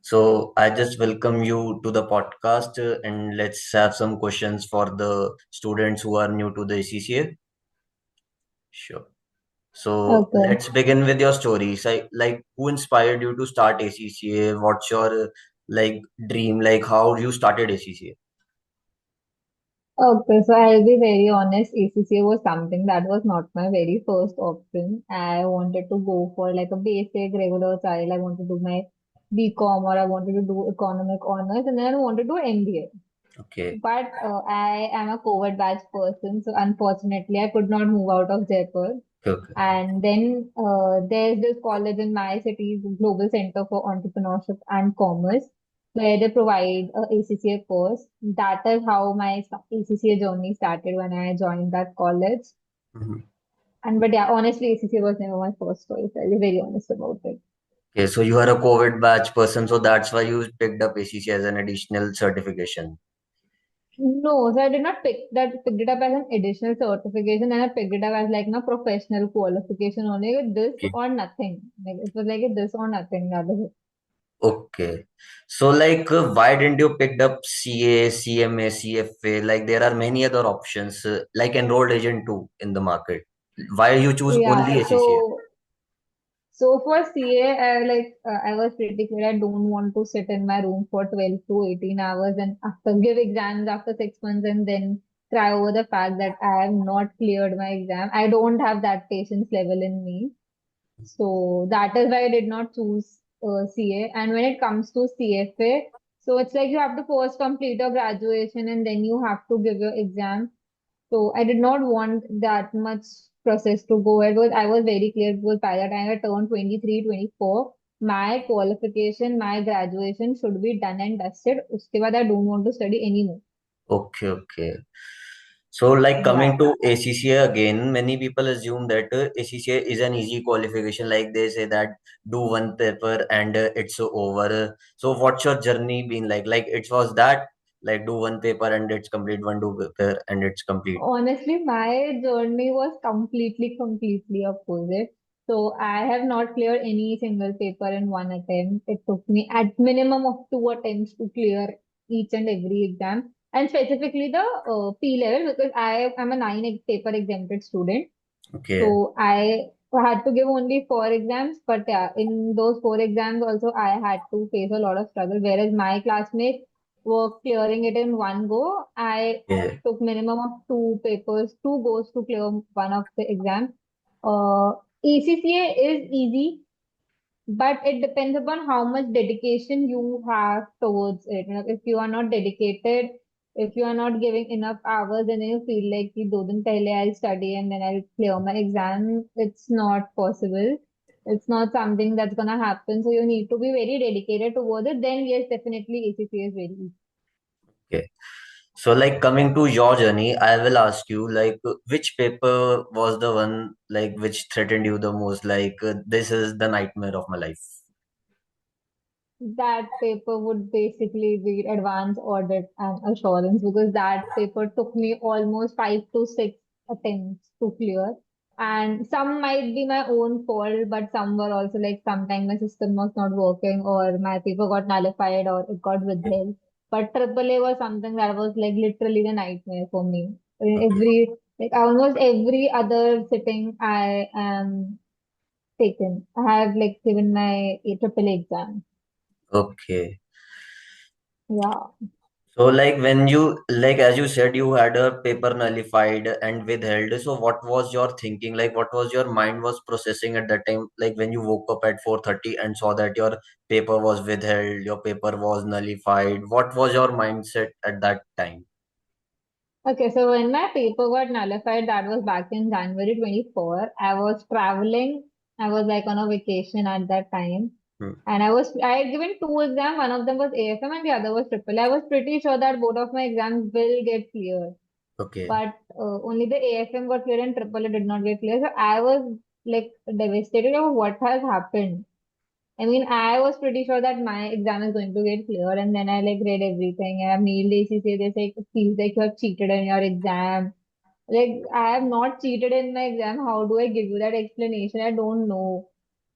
So I just welcome you to the podcast and let's have some questions for the students who are new to the ACCA. Sure. So Okay. let's begin with your story. So, like, who inspired you to start ACCA? What's your dream? Like, how you started ACCA? Okay, so I'll be very honest. ACCA was something that was not my very first option. I wanted to go for like a basic regular child. I wanted to do my BCom or I wanted to do economic honors and then I wanted to do MBA. Okay. But I am a COVID batch person, so unfortunately I could not move out of Jaipur. Okay. And then there's this college in my city's Global Center for Entrepreneurship and Commerce, where they provide a ACCA course. That is how my ACCA journey started when I joined that college. Mhm. And but yeah, honestly, ACCA was never my first choice. I'll be very honest about it. Okay. So you are a COVID batch person, so that's why you picked up ACCA as an additional certification. No, so I did not picked it up as an additional certification, and I picked it up as like a professional qualification only with this Okay. or nothing. Like it was like a this or nothing. That is it. Okay. So, why didn't you picked up CA, CMA, CFA? Like, there are many other options, like enrolled agent too in the market. Why you choose Yeah, only ACCA? so for CA, I was pretty clear. I don't want to sit in my room for 12 to 18 hours and after give exams after 6 months and then cry over the fact that I have not cleared my exam. I don't have that patience level in me. So that is why I did not choose CA. And when it comes to CFA, so it's like you have to first complete your graduation and then you have to give your exam. So I did not want that much process to go ahead because I was very clear because by the time I turned 23, 24, my qualification, my graduation should be done and dusted. Uske baad I don't want to study anymore. Okay, okay. So, like Yeah. coming to ACCA again, many people assume that ACCA is an easy qualification. Like they say that do one paper and it's over. So, what's your journey been like? Like it was that like do one paper and it's complete, one do paper and it's complete. Honestly, my journey was completely opposite. So I have not cleared any single paper in one attempt. It took me at minimum of two attempts to clear each and every exam, and specifically the P level because I am a paper exempted student. Okay. So I had to give only four exams, but yeah, in those four exams also I had to face a lot of struggle. Whereas my classmates were clearing it in one go. I Yeah. took minimum of two papers, two goes to clear one of the exams. Uh, ACCA is easy, but it depends upon how much dedication you have towards it. You know, if you are not dedicated, if you are not giving enough hours, and then you feel like कि 2 दिन पहले I'll study and then I'll clear my exam, it's not possible. It's not something that's gonna happen. So you need to be very dedicated towards it. Then yes, definitely ACCA is very easy. Okay. So, like coming to your journey, I will ask you, which paper was the one like which threatened you the most? This is the nightmare of my life. That paper would basically be advanced audit and assurance because that paper took me almost 5 to 6 attempts to clear. And some might be my own fault, but some were also like sometimes my system was not working or my paper got nullified or it got withheld. But AAA was something that was like literally the nightmare for me. Okay. Like almost every other sitting I am taken. I have like given my AAA exam. Okay. Yeah. So, like when you as you said, you had a paper nullified and withheld. So, what was your thinking? Like, what was your mind was processing at that time? Like when you woke up at 4:30 and saw that your paper was withheld, your paper was nullified. What was your mindset at that time? Okay, so when my paper got nullified, that was back in January 24. I was traveling. I was like on a vacation at that time. Hmm. And I had given two exams. One of them was AFM and the other was triple. I was pretty sure that both of my exams will get cleared. Okay. But only the AFM got cleared and triple did not get cleared. So I was like devastated of what has happened. I mean, I was pretty sure that my exam is going to get cleared, and then I like read everything. I have mailed ACCA. They say it feels like you have cheated in your exam. Like I have not cheated in my exam. How do I give you that explanation? I don't know.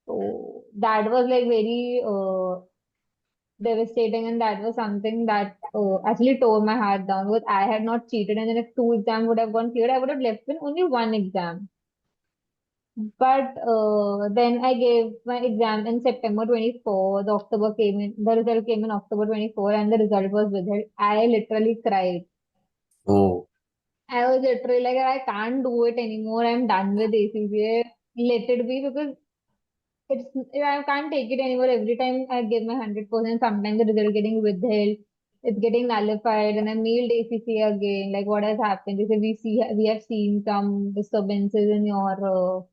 So that was like very devastating, and that was something that actually tore my heart down because I had not cheated, and then if two exams would have gone clear, I would have left with only one exam. But then I gave my exam in September 24. The October came in, the result came in October 24, and the result was withheld. I literally cried. Oh, I was literally like, I can't do it anymore. I'm done with ACCA. Let it be because it's I can't take it anymore. Every time I give my 100%, sometimes the result getting withheld, it's getting nullified, and I mailed ACCA again. Like, what has happened? They said we have seen some disturbances in your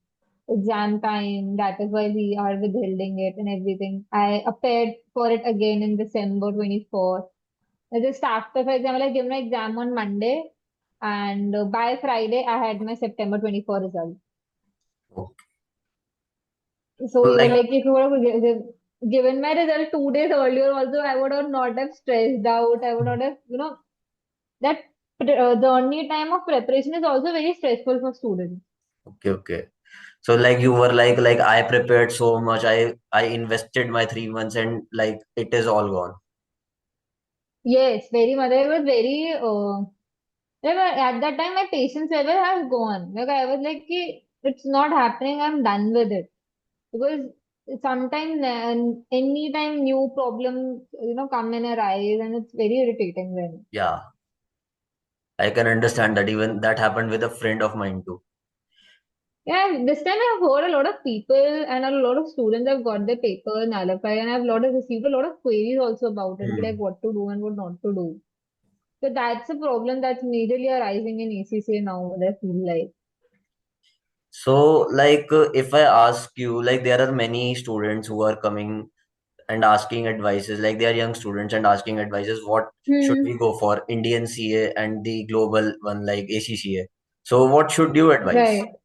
exam time. That is why we are withholding it and everything. I applied for it again in December 24. Just after, for example, I give my exam on Monday, and by Friday, I had my September 24 result. oh. So So even like, like if you would have given my result 2 days earlier, also I would have not have stressed out. I would not have, that the only time of preparation is also very stressful for students. okay, okay. So like you were like I prepared so much. I invested my 3 months and like it is all gone. Yes, very much. I was very at that time my patience level has gone. Like I was like, "Ki, it's not happening. I'm done with it." Because sometimes anytime new problems come and arise, and it's very irritating then. Yeah, I can understand that. Even that happened with a friend of mine too. Yeah, this time I've heard a lot of people and a lot of students have got their paper nullified, and I've received a lot of queries also about it, like Hmm. what to do and what not to do. So that's a problem that's majorly arising in ACCA now, I feel like. So like if I ask you, like there are many students who are coming and asking advices, like they are young students and asking advices, what should we Hmm, go for, Indian CA and the global one like ACCA? So what should you advise? right.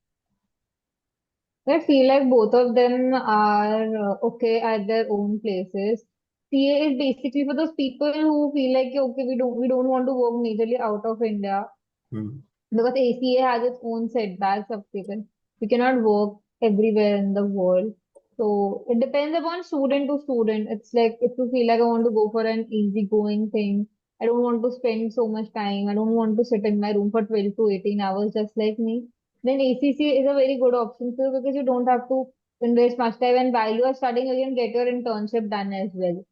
I feel like both of them are okay at their own places. CA is basically for those people who feel like okay, we don't want to work majorly out of India. Hmm. Because ACA has its own setbacks of people. We cannot work everywhere in the world. So it depends upon student to student. It's like if you feel like I want to go for an easygoing thing, I don't want to spend so much time, I don't want to sit in my room for 12 to 18 hours just like me, then ACCA is a very good option for you because you don't have to invest much time, and while you are studying, you can get your internship done as well.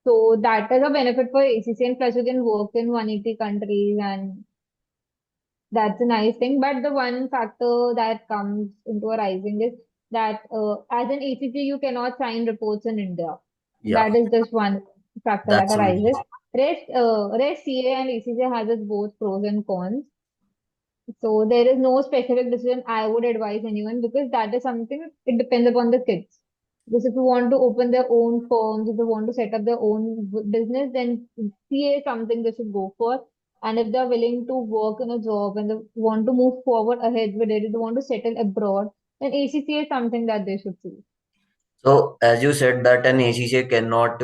So that is a benefit for ACCA, and plus you can work in 180 countries, and that's a nice thing. But the one factor that comes into a rising is that as an ACC, you cannot sign reports in India. Yeah, That is just one factor that that's a major. arises. Rest CA and ACC has its both pros and cons. So there is no specific decision I would advise anyone because that is something it depends upon the kids. Because if you want to open their own firms, if they want to set up their own business, then CA is something they should go for. And if they're willing to work in a job and they want to move forward ahead with it, if they want to settle abroad, then ACCA is something that they should choose. So as you said that an ACCA cannot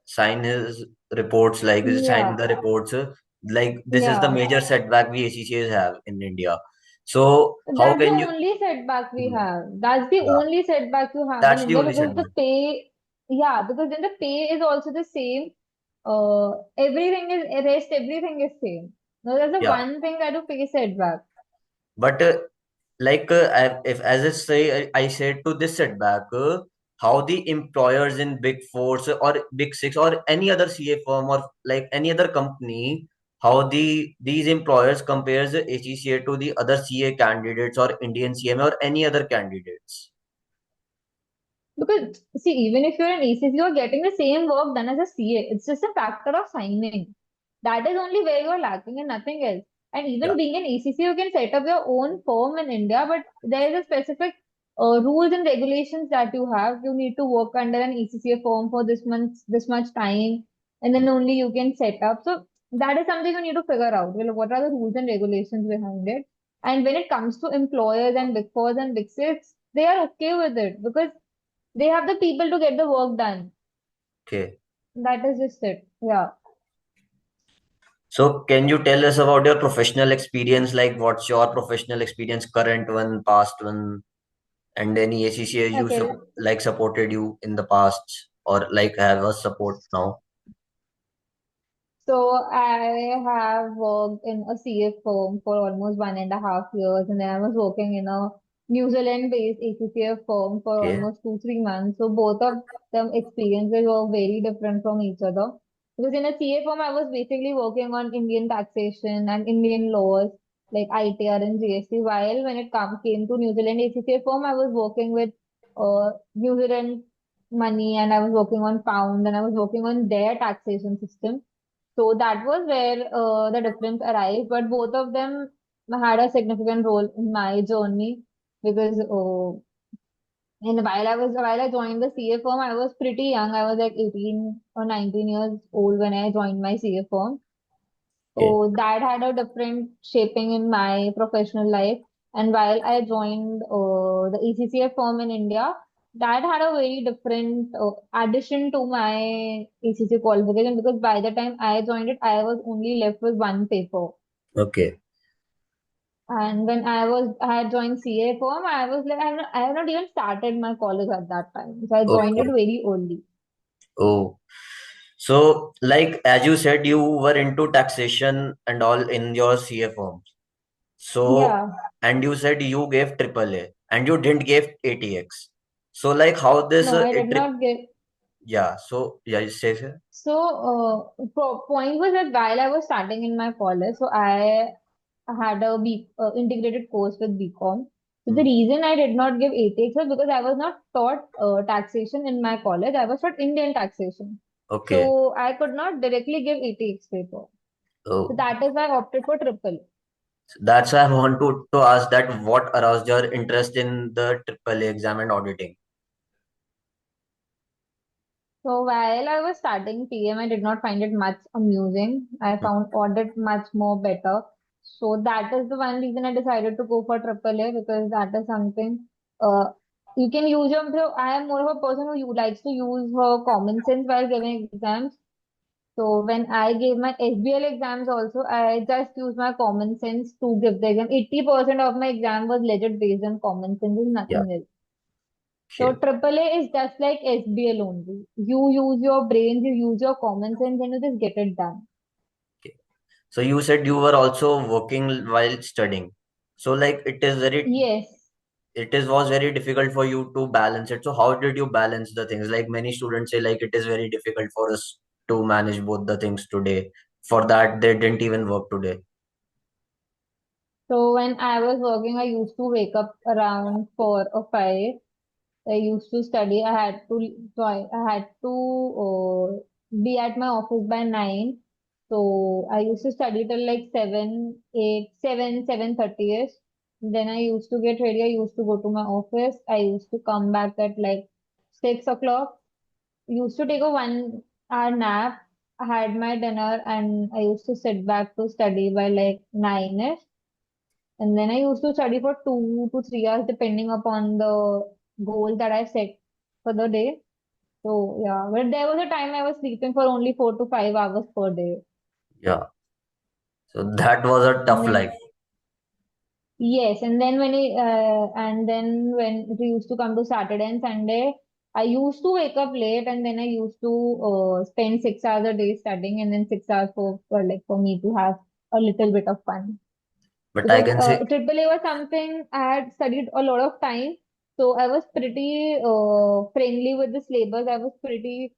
sign his reports, like sign Yeah, the reports, like this is the yeah. major setback we ACCAs have in India. So how That's the can you? only setback we Hmm. have. That's the Yeah, only setback you have in that's the India only because the setback. pay, yeah, because then the pay is also the same. Everything is same. Now that's the Yeah, one thing that you pay setback. but like if as I say, I said to this setback, how the employers in Big Fours or Big Six or any other CA firm or like any other company, how these employers compares the ACCA to the other CA candidates or Indian CMA or any other candidates. Because see, even if you're an ACC, you're getting the same work done as a CA. It's just a factor of signing. That is only where you're lacking and nothing else. And Yeah. even being an ACC, you can set up your own firm in India, but there is a specific rules and regulations that you have. You need to work under an ACCA firm for this much time, and then only you can set up. So that is something you need to figure out. Well, what are the rules and regulations behind it? And when it comes to employers and Big Fours and Big Six, they are okay with it because they have the people to get the work done. Okay. That is just it. Yeah. So can you tell us about your professional experience? Like what's your professional experience, current one, past one? And any ACCA you Okay, like supported you in the past or like have a support now? so I have worked in a CA firm for almost 1.5 years, and then I was working in a New Zealand-based ACCA firm for Okay, almost 2, 3 months. So both of them experiences were very different from each other. Because in a CA firm, I was basically working on Indian taxation and Indian laws like ITR and GST. While when came to New Zealand ACCA firm, I was working with New Zealand money, and I was working on pound, and I was working on their taxation system. So that was where the difference arrived. But both of them had a significant role in my journey because while I joined the CA firm, I was pretty young. I was like 18 or 19 years old when I joined my CA firm. okay, So that had a different shaping in my professional life. And while I joined the ECCA firm in India, that had a very different addition to my ECC qualification because by the time I joined it, I was only left with one paper. okay, And when I had joined CA firm, I was like, I have not even started my college at that time. So I joined it okay. very early. Oh, so like as you said, you were into taxation and all in your CA forms. So, Yeah. and you said you gave triple A and you didn't give ATX. So like how this No, I it did not get. yeah, so yeah, you say sir. So, point was that while I was starting in my college, so I had a integrated course with BCom. So the Hmm. reason I did not give ATX was because I was not taught taxation in my college. I was taught Indian taxation. Okay. So I could not directly give ATX paper. So Oh, that is why I opted for triple. so that's why I want to ask that what aroused your interest in the triple A exam and auditing. So while I was studying PM, I did not find it much amusing. I Hmm. found audit much more better. So that is the one reason I decided to go for AAA because that is something uh, you can use your. So I am more of a person who likes to use her common sense while giving exams. So when I gave my SBL exams also, I just used my common sense to give the exam. 80% of my exam was legit based on common sense and Yeah. nothing else. So Okay. AAA is just like SBL only. You use your brains, you use your common sense, and you just get it done. Okay. So you said you were also working while studying. So like Yes. it is was very difficult for you to balance it. So how did you balance the things? Like many students say like it is very difficult for us to manage both the things today. For that they didn't even work today. So when I was working, I used to wake up around 4 or 5. I used to study. I had to be at my office by 9. So I used to study till like 7, 8, 7, 7:30ish. Then I used to get ready. I used to go to my office. I used to come back at like 6 o'clock. Used to take a 1 hour nap. I had my dinner and I used to sit back to study by like 9ish. And then I used to study for 2 to 3 hours depending upon the goal that I set for the day. So yeah, but there was a time I was sleeping for only 4 to 5 hours per day. Yeah. So that was a And tough then life. yes, and then when it used to come to Saturday and Sunday, I used to wake up late and then I used to spend 6 hours a day studying and then 6 hours for me to have a little bit of fun. But I Because can say triple A was something I had studied a lot of time. So I was pretty friendly with the syllabus. I was pretty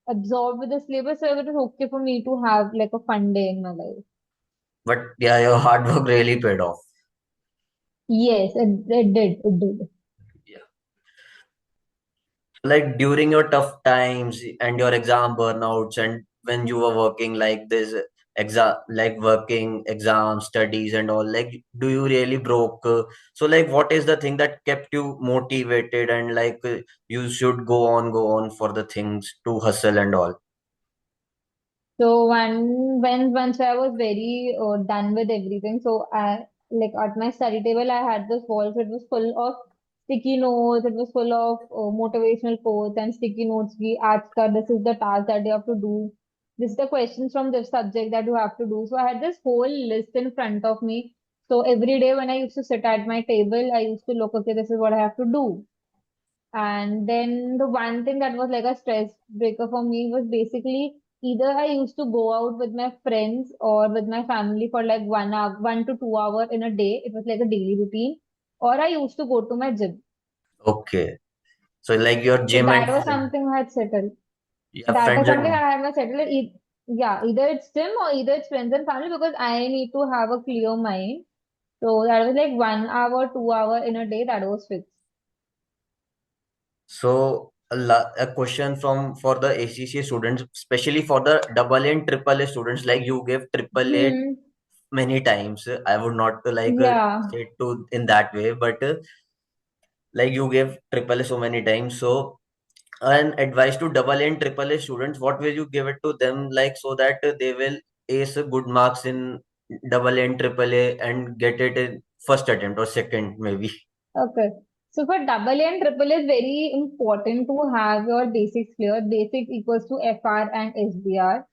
absorbed with the syllabus. So it was okay for me to have like a fun day in my life. but yeah, your hard work really paid off. Yes, it did. It did. Yeah. Like during your tough times and your exam burnouts and when you were working like this exam like working exam studies and all like do you really broke so like what is the thing that kept you motivated and like you should go on for the things to hustle and all. So once I was very done with everything, so I like at my study table I had this wall, so it was full of sticky notes. It was full of motivational quotes and sticky notes. This is the task that you have to do. This is the questions from this subject that you have to do. So I had this whole list in front of me. So every day when I used to sit at my table, I used to look, okay, this is what I have to do. And then the one thing that was like a stress breaker for me was basically either I used to go out with my friends or with my family for like 1 hour, 1 to 2 hour in a day. It was like a daily routine. Or I used to go to my gym. Okay. So like your So gym that and was friend, something I had settled. you have That is friends something and I have not settled. Yeah, either it's gym or either it's friends and family because I need to have a clear mind. So that was like 1 hour, 2 hour in a day that was fixed. so a question from for the ACCA students, especially for the double A and triple A students, like you give triple A Hmm. many times. I would not Yeah. say to in that way, but like you gave triple A so many times. So an advice to double A and triple A students, what will you give it to them, like so that they will ace good marks in double A and triple A and get it in first attempt or second maybe. Okay. So for double A and triple A, it's very important to have your basics clear. Basics equals to FR and SBR.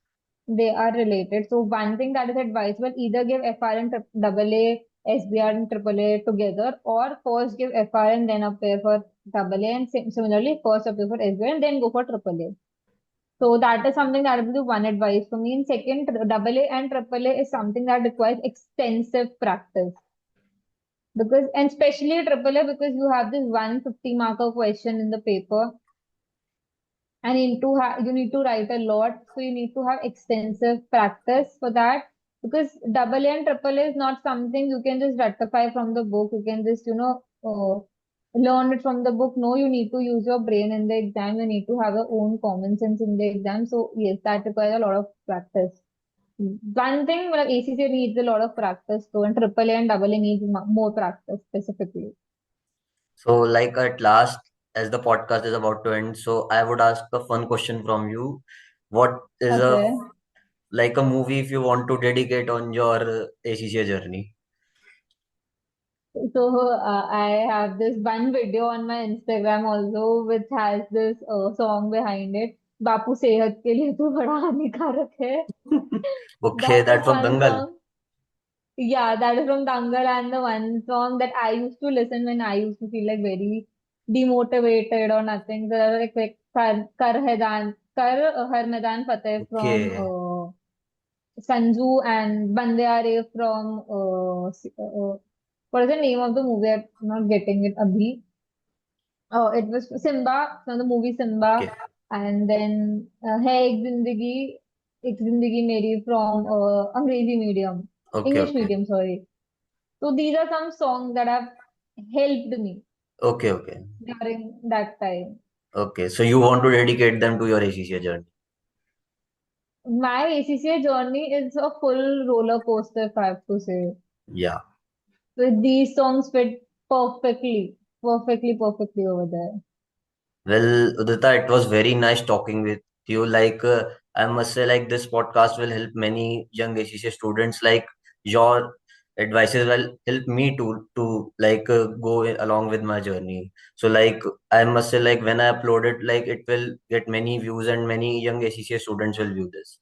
They are related. So one thing that is advisable, either give FR and double A, SBR and triple A together, or first give FR and then apply for double A, and similarly first apply for SBR and then go for triple A. So that is something that will be one advice for me. And second, double A and triple A is something that requires extensive practice. Because, and especially triple A, because you have this 150 marker question in the paper, and you need to write a lot, so you need to have extensive practice for that. Because double A and triple A is not something you can just ratify from the book. You can just learn it from the book. No, you need to use your brain in the exam. You need to have your own common sense in the exam. So yes, that requires a lot of practice. One thing, like ACCA needs a lot of practice though, and triple A and double A needs more practice specifically. So like at last, as the podcast is about to end, so I would ask a fun question from you. What is a Okay. like a movie if you want to dedicate on your ACCA journey? So I have this one video on my Instagram also which has this song behind it. बापू सेहत के लिए तो बड़ा हानिकारक है. Okay, That is that's from one Dangal. song. Yeah, that is from Dangal, and the one song that I used to listen when I used to feel like very demotivated or nothing. So that was like Kar Har मैदान Fateh from Okay, Sanju, and Bande Aare from what is the name of the movie? I'm not getting it. Abhi. Oh, it was Simba from the movie Simba, okay, and then Hai Ek Zindagi Meri from Angrezi medium, okay, English okay, medium, sorry. So these are some songs that have helped me okay, okay, during that time. okay. So you want to dedicate them to your ACCA journey? My ACCA journey is a full roller coaster, if I have to say. Yeah. With these songs fit perfectly over there. Well, Udita, it was very nice talking with you. I must say, like, this podcast will help many young ACCA students. Like, your advices will help me to go along with my journey. So, like, I must say, like, when I upload it, like, it will get many views and many young ACCA students will view this.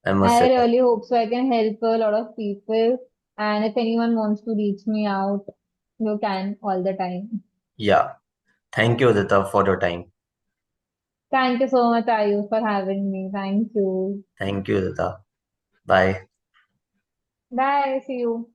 I must say I that. really hope so. I can help a lot of people. And if anyone wants to reach me out, you can all the time. Yeah. Thank you, Udita, for your time. Thank you so much, Ayush, for having me. Thank you. Thank you, Udita. Bye. Bye. See you.